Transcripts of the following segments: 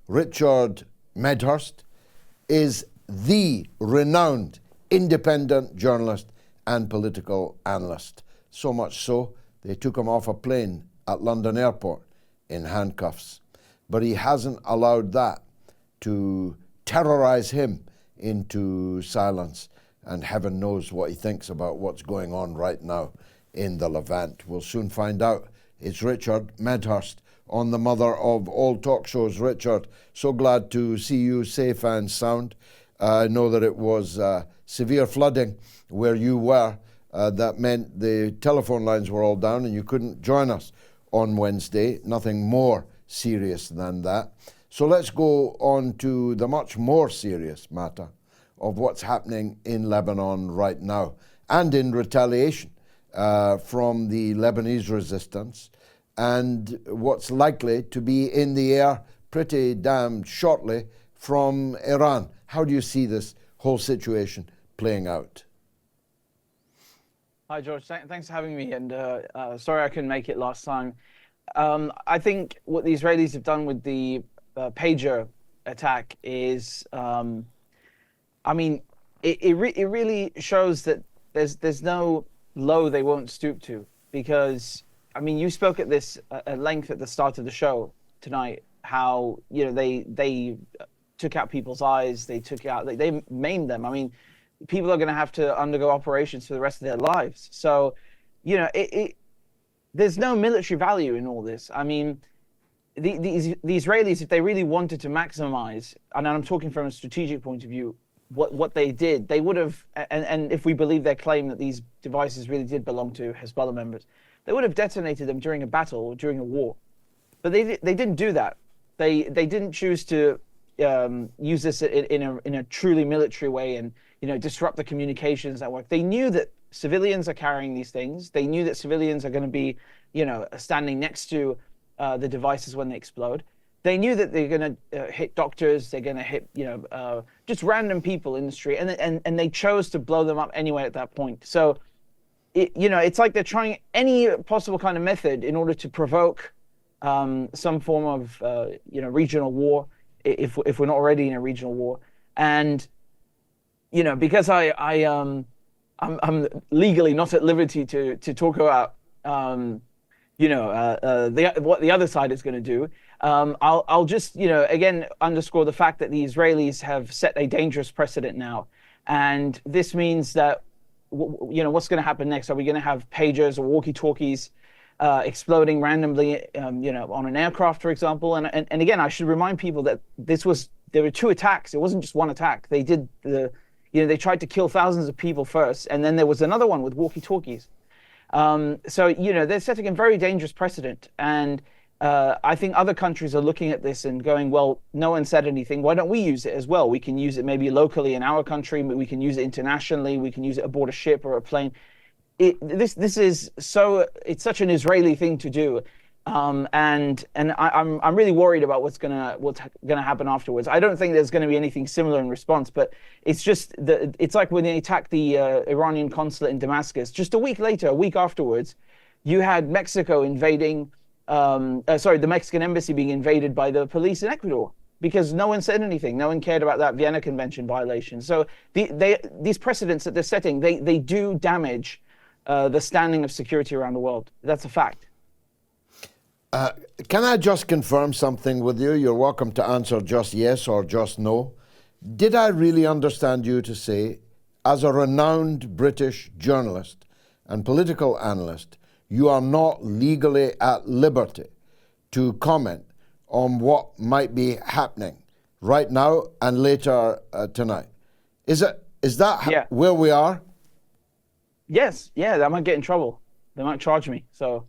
Richard Medhurst is the renowned independent journalist and political analyst. So much so, they took him off a plane at London Airport in handcuffs. But he hasn't allowed that to terrorize him into silence, and heaven knows what he thinks about what's going on right now in the Levant. We'll soon find out. It's Richard Medhurst on the mother of all talk shows. Richard, so glad to see you safe and sound. I know that it was severe flooding where you were. That meant the telephone lines were all down and you couldn't join us on Wednesday. Nothing more serious than that. So let's go on to the much more serious matter of what's happening in Lebanon right now, and in retaliation from the Lebanese resistance, and what's likely to be in the air pretty damn shortly from Iran. How do you see this whole situation playing out? Hi, George. Thanks for having me. And sorry I couldn't make it last time. I think what the Israelis have done with the pager attack is, I mean, it really shows that there's no low they won't stoop to. Because, I mean, you spoke at this at length at the start of the show tonight, how, you know, they took out people's eyes, they maimed them. I mean, people are going to have to undergo operations for the rest of their lives. So, you know, there's no military value in all this. I mean, the Israelis, if they really wanted to maximize, and I'm talking from a strategic point of view, what they did, they would have, and if we believe their claim that these devices really did belong to Hezbollah members, they would have detonated them during a battle or during a war. But they didn't do that. They didn't choose to use this in a truly military way and, you know, disrupt the communications network. They knew that civilians are carrying these things. They knew that civilians are going to be, you know, standing next to the devices when they explode. They knew that they're going to hit doctors. They're going to hit, you know, just random people in the street, and they chose to blow them up anyway at that point. So, you know, it's like they're trying any possible kind of method in order to provoke some form of, you know, regional war, if we're not already in a regional war. And, you know, because I'm legally not at liberty to talk about, you know, what the other side is going to do. I'll just, you know, again, underscore the fact that the Israelis have set a dangerous precedent now. And this means that, you know, what's going to happen next? Are we going to have pagers or walkie-talkies exploding randomly, you know, on an aircraft, for example? And again, I should remind people that there were two attacks. It wasn't just one attack. They did you know, they tried to kill thousands of people first, and then there was another one with walkie-talkies. So, you know, they're setting a very dangerous precedent. And I think other countries are looking at this and going, well, no one said anything. Why don't we use it as well? We can use it maybe locally in our country, but we can use it internationally. We can use it aboard a ship or a plane. This is so, it's such an Israeli thing to do. And I'm really worried about what's gonna happen afterwards. I don't think there's gonna be anything similar in response, but it's just it's like when they attacked the Iranian consulate in Damascus. Just a week afterwards, you had Mexico invading, the Mexican embassy being invaded by the police in Ecuador because no one said anything. No one cared about that Vienna Convention violation. So these precedents that they're setting, they do damage the standing of security around the world. That's a fact. Can I just confirm something with you? You're welcome to answer just yes or just no. Did I really understand you to say, as a renowned British journalist and political analyst, you are not legally at liberty to comment on what might be happening right now and later tonight? Is that where we are? Yes, yeah, I might get in trouble. They might charge me, so...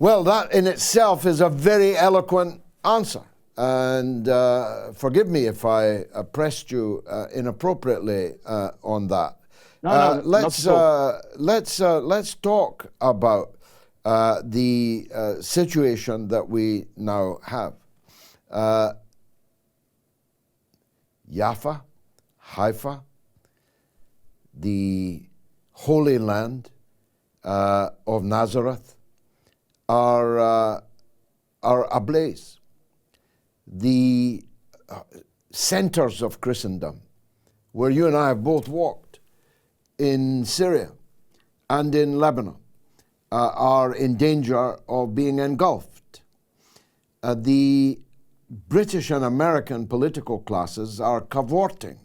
Well, that in itself is a very eloquent answer. And forgive me if I pressed you inappropriately on that. No, let's talk about the situation that we now have. Jaffa, Haifa, the Holy Land of Nazareth, are ablaze. the centers of Christendom, where you and I have both walked, in Syria and in Lebanon, are in danger of being engulfed. The British and American political classes are cavorting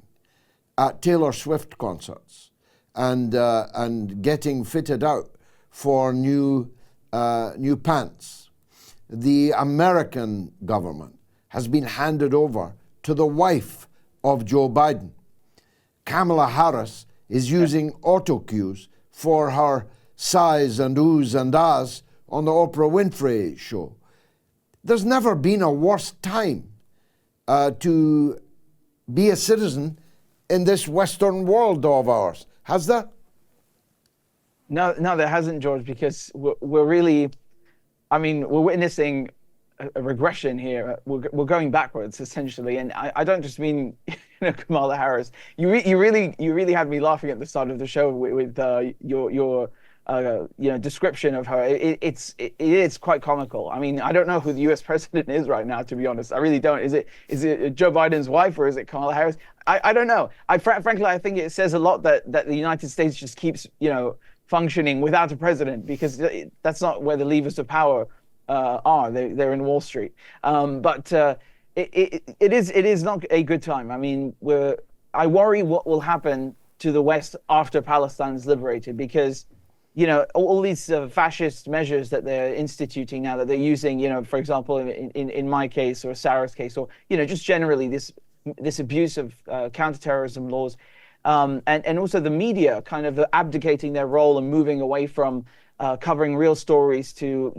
at Taylor Swift concerts and getting fitted out for new pants. The American government has been handed over to the wife of Joe Biden. Kamala Harris is using auto cues for her sighs and oohs and ahs on the Oprah Winfrey show. There's never been a worse time to be a citizen in this Western world of ours, has there? No, there hasn't, George, because we're really, I mean, we're witnessing a regression here. We're going backwards, essentially, and I don't just mean Kamala Harris. You really had me laughing at the start of the show with your description of her. It is quite comical. I mean, I don't know who the U.S. president is right now, to be honest. I really don't. Is it Joe Biden's wife or is it Kamala Harris? I don't know. Frankly, I think it says a lot that the United States just keeps functioning without a president, because that's not where the levers of power are. They're in Wall Street. But it is not a good time. I mean, I worry what will happen to the West after Palestine is liberated, because all these fascist measures that they're instituting now, that they're using, for example, in my case or Sarah's case, or just generally this abuse of counterterrorism laws, and also the media kind of abdicating their role and moving away from covering real stories to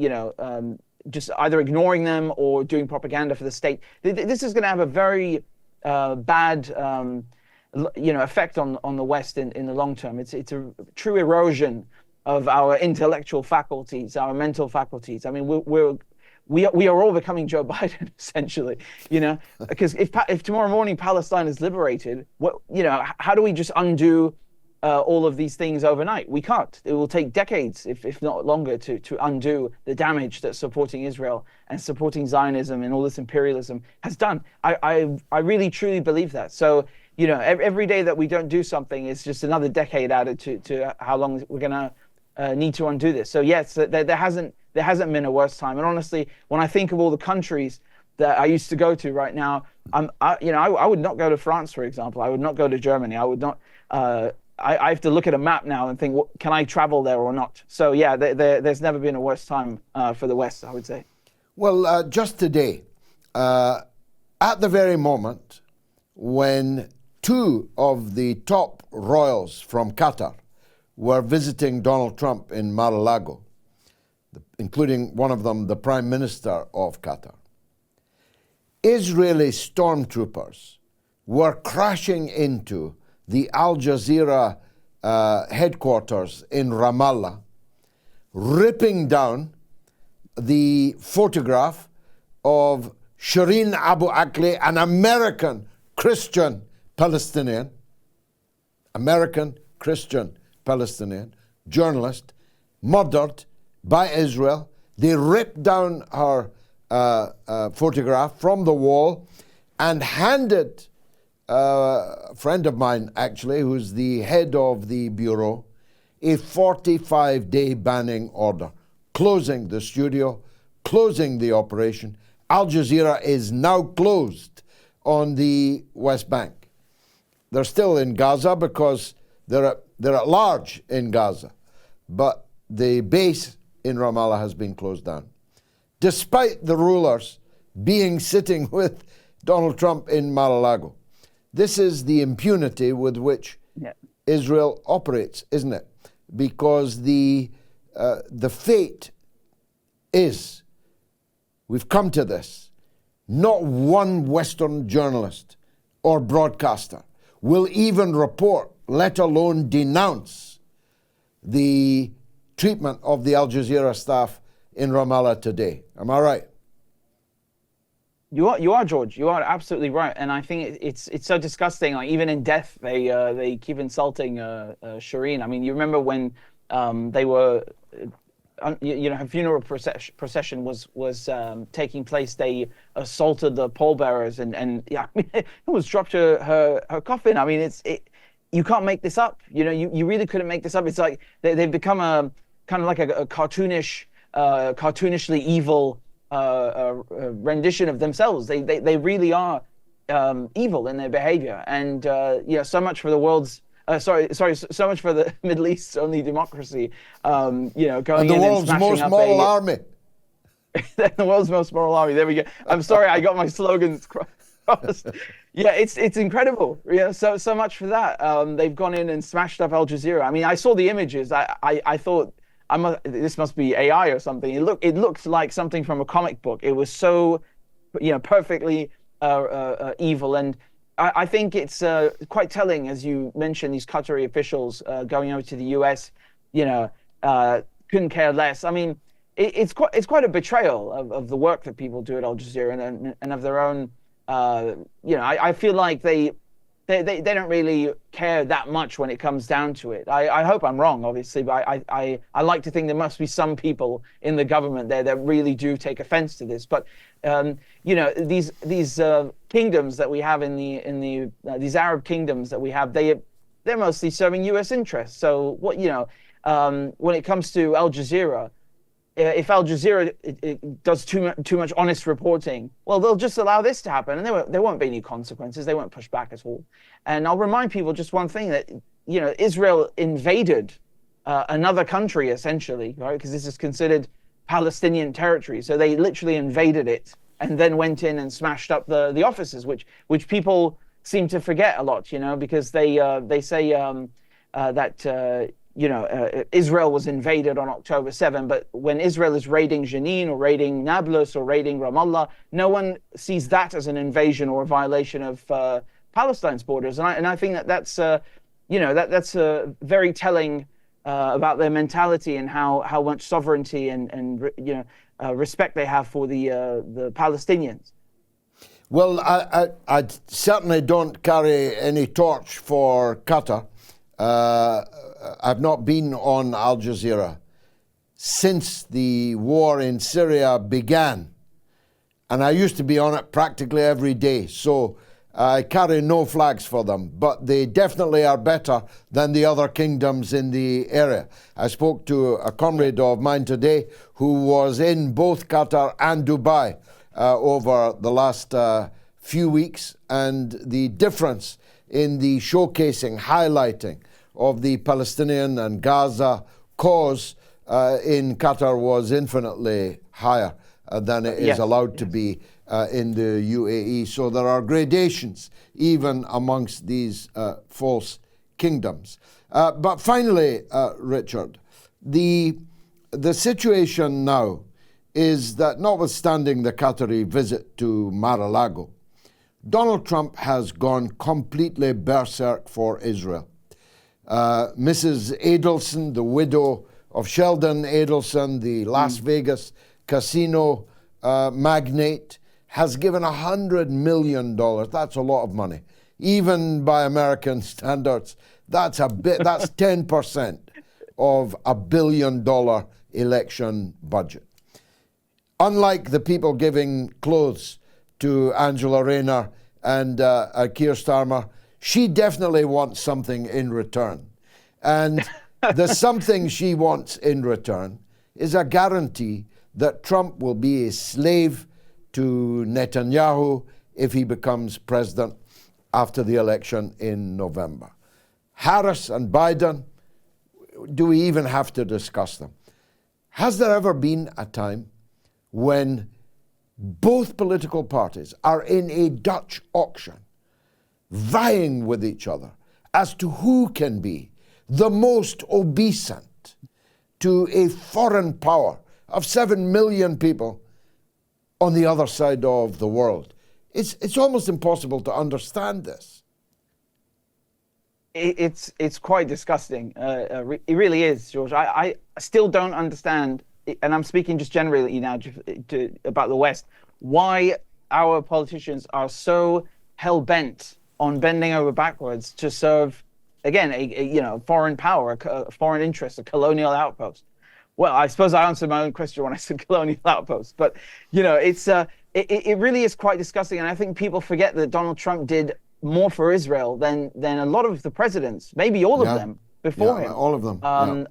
just either ignoring them or doing propaganda for the state. This is going to have a very bad effect on the West in the long term. It's a true erosion of our intellectual faculties, our mental faculties. I mean, we are all becoming Joe Biden, essentially, because if tomorrow morning Palestine is liberated, how do we just undo all of these things overnight? We can't. It will take decades, if not longer, to undo the damage that supporting Israel and supporting Zionism and all this imperialism has done. I really truly believe that. So every day that we don't do something is just another decade added to how long we're gonna need to undo this. So yes, there hasn't been a worse time. And honestly, when I think of all the countries that I used to go to right now, I would not go to France, for example. I would not go to Germany. I would not. I have to look at a map now and think, can I travel there or not? So yeah, there's never been a worse time for the West, I would say. Well, just today, at the very moment when two of the top royals from Qatar were visiting Donald Trump in Mar-a-Lago, including one of them, the Prime Minister of Qatar, Israeli stormtroopers were crashing into the Al Jazeera headquarters in Ramallah, ripping down the photograph of Shireen Abu Akleh, an American Christian Palestinian journalist, murdered by Israel. They ripped down her photograph from the wall and handed a friend of mine, actually, who's the head of the bureau, a 45-day banning order, closing the studio, closing the operation. Al Jazeera is now closed on the West Bank. They're still in Gaza because they're at large in Gaza, but the base in Ramallah has been closed down, despite the rulers sitting with Donald Trump in Mar-a-Lago. This is the impunity with which Israel operates, isn't it? Because the fate is, we've come to this, not one Western journalist or broadcaster will even report, let alone denounce, the treatment of the Al Jazeera staff in Ramallah today. Am I right? You are, George. You are absolutely right, and I think it's so disgusting. Like, even in death, they keep insulting Shireen. I mean, you remember when they were her funeral procession was taking place. They assaulted the pallbearers and yeah, I mean, almost dropped her coffin. I mean, you can't make this up. You really couldn't make this up. It's like they've become a kind of like a cartoonishly evil rendition of themselves. They really are evil in their behavior, and so much for the world's. So much for the Middle East's only democracy. Going and the in world's and most moral army. The world's most moral army. There we go. I'm sorry, I got my slogans crossed. Yeah, it's incredible. Yeah, so much for that. They've gone in and smashed up Al Jazeera. I mean, I saw the images. I thought this must be AI or something. It looked like something from a comic book. It was so, perfectly evil. And I think it's quite telling, as you mentioned, these Qatari officials going over to the US, couldn't care less. I mean, it's quite a betrayal of the work that people do at Al Jazeera and of their own. I feel like they don't really care that much when it comes down to it. I hope I'm wrong, obviously, but I like to think there must be some people in the government there that really do take offense to this. But these kingdoms that we have in the these Arab kingdoms that we have, they're mostly serving U.S. interests. So when it comes to Al Jazeera, if Al Jazeera it does too much honest reporting, well, they'll just allow this to happen, and there won't be any consequences. They won't push back at all. And I'll remind people just one thing, that Israel invaded another country essentially, right? Because this is considered Palestinian territory. So they literally invaded it and then went in and smashed up the offices, which people seem to forget a lot, because they say that. Israel was invaded on October 7, but when Israel is raiding Jenin or raiding Nablus or raiding Ramallah, no one sees that as an invasion or a violation of Palestine's borders. And I think that's very telling about their mentality and how much sovereignty and respect they have for the Palestinians. Well, I certainly don't carry any torch for Qatar. I've not been on Al Jazeera since the war in Syria began, and I used to be on it practically every day, so I carry no flags for them, but they definitely are better than the other kingdoms in the area. I spoke to a comrade of mine today who was in both Qatar and Dubai over the last few weeks, and the difference in the showcasing, highlighting of the Palestinian and Gaza cause in Qatar was infinitely higher than it is allowed to be in the UAE. So there are gradations even amongst these false kingdoms. But finally, Richard, the situation now is that notwithstanding the Qatari visit to Mar-a-Lago, Donald Trump has gone completely berserk for Israel. Mrs. Adelson, the widow of Sheldon Adelson, the Las Vegas casino magnate, has given $100 million. That's a lot of money. Even by American standards, that's 10% of $1 billion election budget. Unlike the people giving clothes to Angela Rayner and Keir Starmer, she definitely wants something in return. And the something she wants in return is a guarantee that Trump will be a slave to Netanyahu if he becomes president after the election in November. Harris and Biden, do we even have to discuss them? Has there ever been a time when both political parties are in a Dutch auction, vying with each other as to who can be the most obeisant to a foreign power of 7 million people on the other side of the world? It's almost impossible to understand this. It's quite disgusting. It really is, George. I still don't understand, and I'm speaking just generally now about the West, why our politicians are so hell-bent on bending over backwards to serve, again, a foreign power, a foreign interest, a colonial outpost. Well, I suppose I answered my own question when I said colonial outpost, but it really is quite disgusting, and I think people forget that Donald Trump did more for Israel than a lot of the presidents, maybe all of them before him. All of them.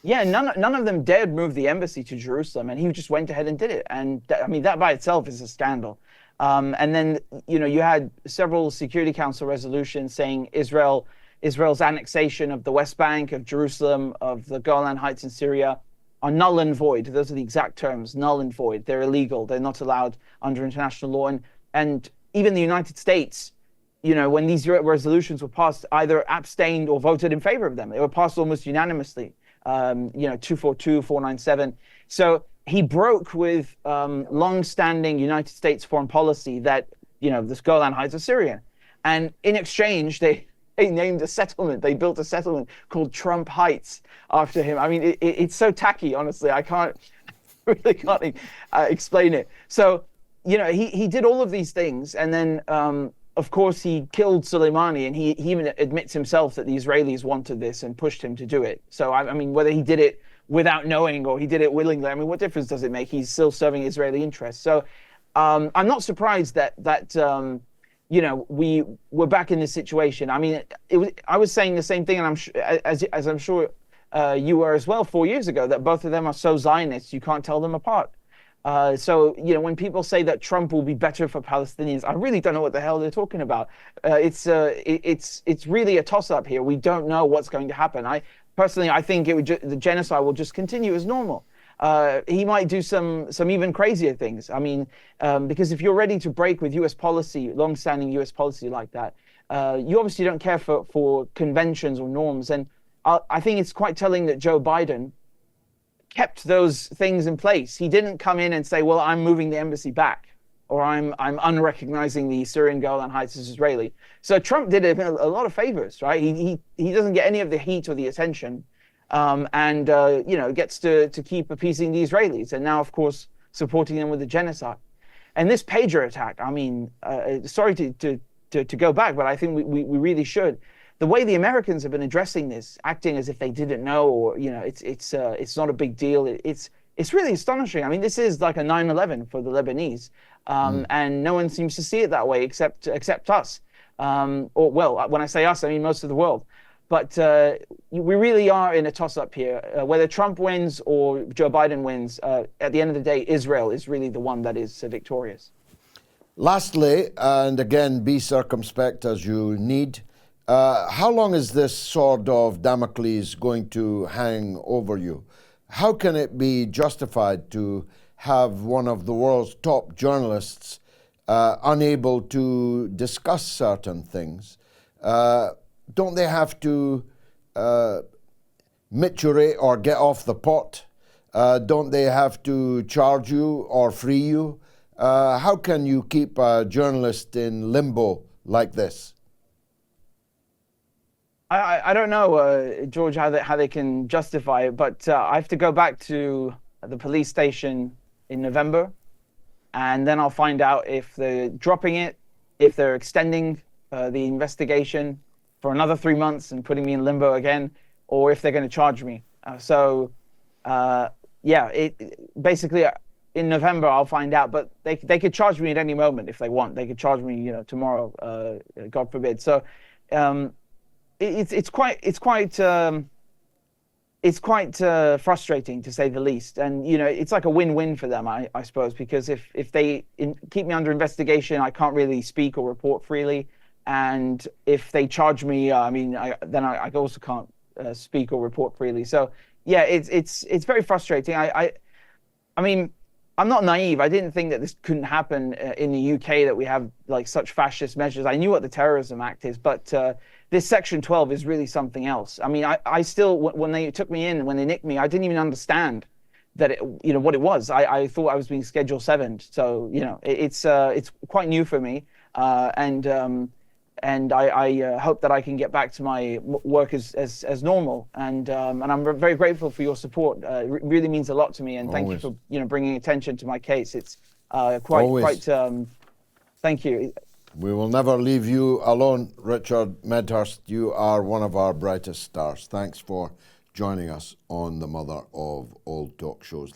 Yeah, none of them dared move the embassy to Jerusalem, and he just went ahead and did it. And I mean, that by itself is a scandal. And then you had several Security Council resolutions saying Israel's annexation of the West Bank, of Jerusalem, of the Golan Heights in Syria are null and void. Those are the exact terms, null and void. They're illegal. They're not allowed under international law. And even the United States, when these resolutions were passed, either abstained or voted in favor of them. They were passed almost unanimously. 242, 497. So he broke with long-standing United States foreign policy that, this Golan Heights are Syrian. And in exchange, they named a settlement. They built a settlement called Trump Heights after him. I mean, it's so tacky, honestly. I really can't explain it. So, he did all of these things. And then, of course, he killed Soleimani, and he even admits himself that the Israelis wanted this and pushed him to do it. So, I mean, whether he did it without knowing or he did it willingly, I mean, what difference does it make? He's still serving Israeli interests. So I'm not surprised that we were back in this situation. I mean, I was saying the same thing, and as I'm sure you were as well 4 years ago, that both of them are so Zionist, you can't tell them apart. So, when people say that Trump will be better for Palestinians, I really don't know what the hell they're talking about. It's really a toss-up here. We don't know what's going to happen. Personally, I think the genocide will just continue as normal. He might do some even crazier things. I mean, because if you're ready to break with U.S. policy, long-standing U.S. policy like that, you obviously don't care for conventions or norms. And I think it's quite telling that Joe Biden kept those things in place. He didn't come in and say, well, I'm moving the embassy back, or I'm unrecognizing the Syrian Golan Heights as Israeli. So Trump did a lot of favors, right? He doesn't get any of the heat or the attention, and gets to keep appeasing the Israelis, and now, of course, supporting them with the genocide. And this pager attack, I mean, sorry to go back, but I think we really should. The way the Americans have been addressing this, acting as if they didn't know, or it's not a big deal. It's really astonishing. I mean, this is like a 9/11 for the Lebanese, and no one seems to see it that way except us. Or well, when I say us, I mean most of the world. But we really are in a toss-up here. Whether Trump wins or Joe Biden wins, at the end of the day, Israel is really the one that is victorious. Lastly, and again, be circumspect as you need. How long is this sword of Damocles going to hang over you? How can it be justified to have one of the world's top journalists unable to discuss certain things? Don't they have to miturate or get off the pot? Don't they have to charge you or free you? How can you keep a journalist in limbo like this? I don't know, George, how they can justify it, but I have to go back to the police station in November, and then I'll find out if they're dropping it, if they're extending the investigation for another 3 months and putting me in limbo again, or if they're going to charge me. Basically in November I'll find out, but they could charge me at any moment if they want. They could charge me, tomorrow, God forbid. So. It's quite frustrating, to say the least, and it's like a win-win for them, I suppose, because if they keep me under investigation, I can't really speak or report freely, and if they charge me, then I also can't speak or report freely. So yeah, it's very frustrating. I mean, I'm not naive. I didn't think that this couldn't happen in the UK, that we have like such fascist measures. I knew what the Terrorism Act is, but this Section 12 is really something else. I mean, I still, when they took me in, when they nicked me, I didn't even understand that what it was. I thought I was being Schedule 7'd. So it's quite new for me, and I hope that I can get back to my work as normal. And I'm very grateful for your support. It really means a lot to me. And thank you for bringing attention to my case. It's quite. Thank you. We will never leave you alone, Richard Medhurst. You are one of our brightest stars. Thanks for joining us on the mother of all talk shows.